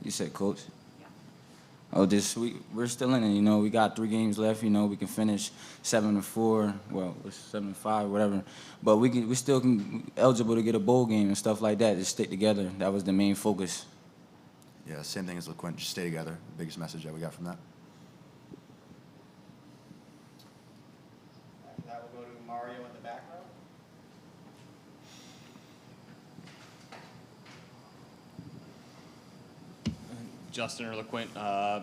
You said coach? Oh, we're still in it, you know. We got 3 games left, you know. We can finish 7-4, well, it's 7-5, whatever. But we still can eligible to get a bowl game and stuff like that. Just stick together. That was the main focus. Yeah, same thing as LeQuint. Just stay together. Biggest message that we got from that. After that, we'll go to Mario in the back row. Justin or LeQuint, I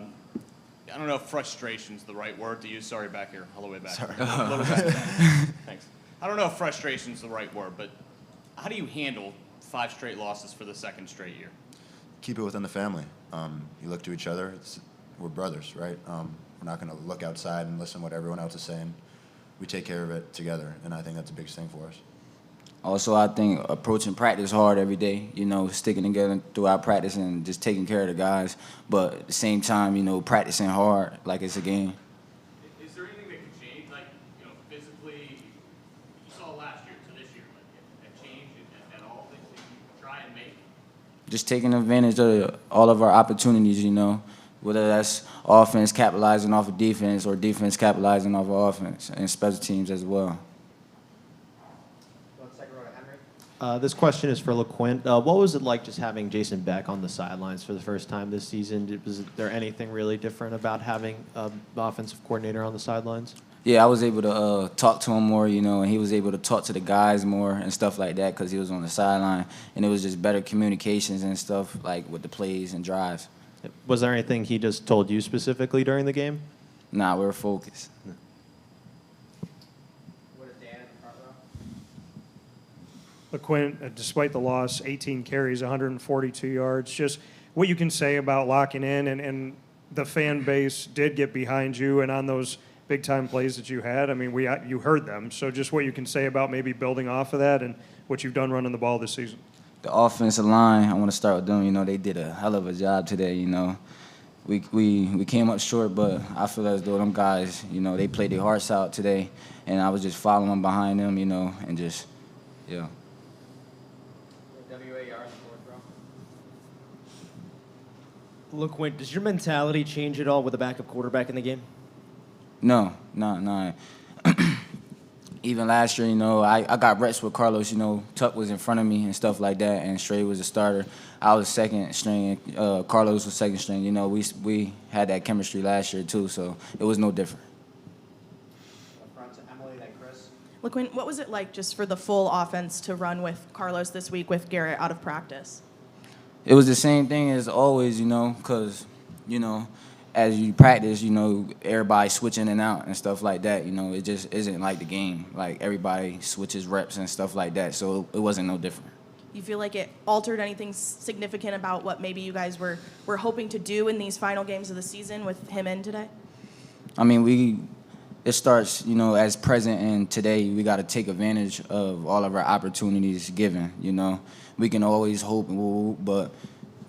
don't know if frustration's the right word to use. Sorry, back here, all the way back. Sorry. A little back. Thanks. I don't know if frustration's the right word, but how do you handle 5 straight losses for the 2nd straight year? Keep it within the family. You look to each other. We're brothers, right? We're not going to look outside and listen to what everyone else is saying. We take care of it together, and I think that's the biggest thing for us. Also, I think approaching practice hard every day, you know, sticking together throughout practice and just taking care of the guys. But at the same time, you know, practicing hard like it's a game. Is there anything that can change, like, you know, physically? You saw last year to this year, like, a change at all that you try and make? Just taking advantage of all of our opportunities, you know, whether that's offense capitalizing off of defense or defense capitalizing off of offense and special teams as well. This question is for LeQuint. What was it like just having Jason Beck on the sidelines for the first time this season? Was there anything really different about having an offensive coordinator on the sidelines? Yeah, I was able to talk to him more, you know, and he was able to talk to the guys more and stuff like that because he was on the sideline. And it was just better communications and stuff, like with the plays and drives. Was there anything he just told you specifically during the game? Nah, we were focused. LeQuint, despite the loss, 18 carries, 142 yards. Just what you can say about locking in, and the fan base did get behind you and on those big-time plays that you had. I mean, you heard them. So just what you can say about maybe building off of that and what you've done running the ball this season. The offensive line, I want to start with them. You know, they did a hell of a job today, you know. We came up short, but I feel as though them guys, you know, they played their hearts out today, and I was just following behind them, you know, and just, yeah. LeQuint, does your mentality change at all with a backup quarterback in the game? No. Even last year, you know, I got reps with Carlos. You know, Tuck was in front of me and stuff like that, and Stray was a starter. I was second string. Carlos was second string. You know, we had that chemistry last year too, so it was no different. LeQuint, what was it like just for the full offense to run with Carlos this week with Garrett out of practice? It was the same thing as always, you know, because, you know, as you practice, you know, everybody switch in and out and stuff like that. You know, it just isn't like the game. Like, everybody switches reps and stuff like that, so it wasn't no different. You feel like it altered anything significant about what maybe you guys were hoping to do in these final games of the season with him in today? I mean, it starts, you know, as present, and today we got to take advantage of all of our opportunities given, you know. We can always hope, but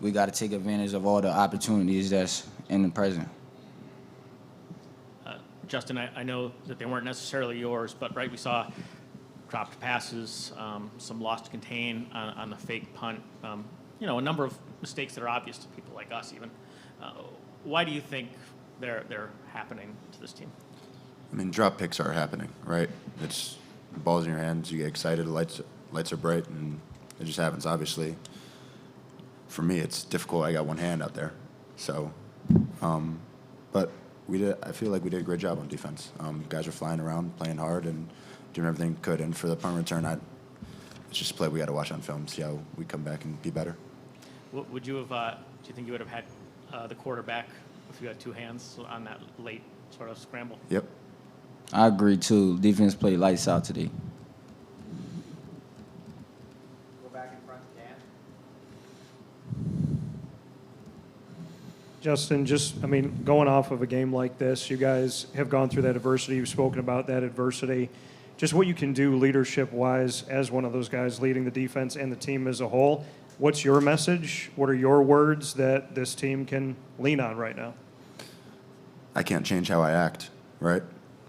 we got to take advantage of all the opportunities that's in the present. Justin, I know that they weren't necessarily yours, but right, we saw dropped passes, some lost to contain on the fake punt, you know, a number of mistakes that are obvious to people like us even. Why do you think they're happening to this team? I mean, drop picks are happening, right? It's the ball's in your hands, you get excited, the lights are bright, and it just happens. Obviously, for me, it's difficult. I got one hand out there. So, but I feel like we did a great job on defense. Guys are flying around, playing hard, and doing everything we could. And for the punt return, it's just a play we got to watch on film, see how we come back and be better. Would you have? Do you think you would have had the quarterback if you had two hands on that late sort of scramble? Yep. I agree too. Defense played lights out today. Go back in front to Dan. Justin, going off of a game like this, you guys have gone through that adversity. You've spoken about that adversity. Just what you can do leadership-wise as one of those guys leading the defense and the team as a whole. What's your message? What are your words that this team can lean on right now? I can't change how I act, right?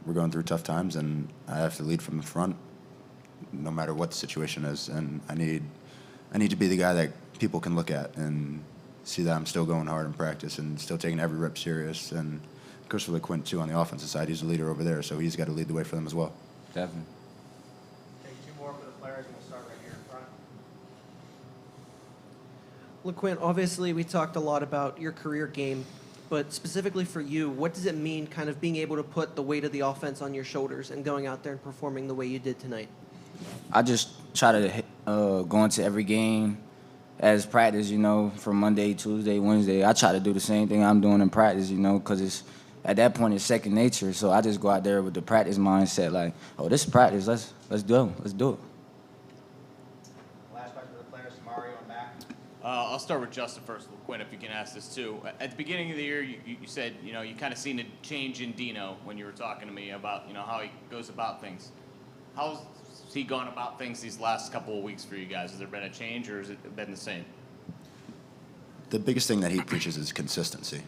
We're going through tough times, and I have to lead from the front no matter what the situation is. And I need to be the guy that people can look at and see that I'm still going hard in practice and still taking every rep serious. And of course, for LeQuint, too, on the offensive side, he's a leader over there, so he's got to lead the way for them as well. Definitely. Take two more for the players, and we'll start right here in front. LeQuint, obviously we talked a lot about your career game, but specifically for you, what does it mean kind of being able to put the weight of the offense on your shoulders and going out there and performing the way you did tonight? I just try to go into every game as practice, you know, from Monday, Tuesday, Wednesday. I try to do the same thing I'm doing in practice, you know, because it's at that point it's second nature. So I just go out there with the practice mindset, like, oh, this is practice. Let's do it. Last question for the players, Mario and back. I'll start with Justin first, LeQuint, if you can ask this too. At the beginning of the year, you said, you know, you kind of seen a change in Dino when you were talking to me about, you know, how he goes about things. How's he gone about things these last couple of weeks for you guys? Has there been a change, or has it been the same? The biggest thing that he preaches is consistency.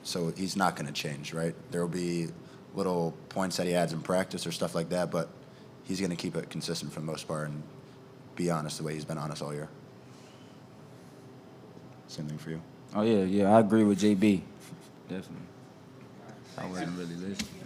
So he's not going to change, right? There will be little points that he adds in practice or stuff like that, but he's going to keep it consistent for the most part and be honest the way he's been honest all year. Same thing for you. Oh, yeah, I agree with JB. Definitely. I wasn't really listening.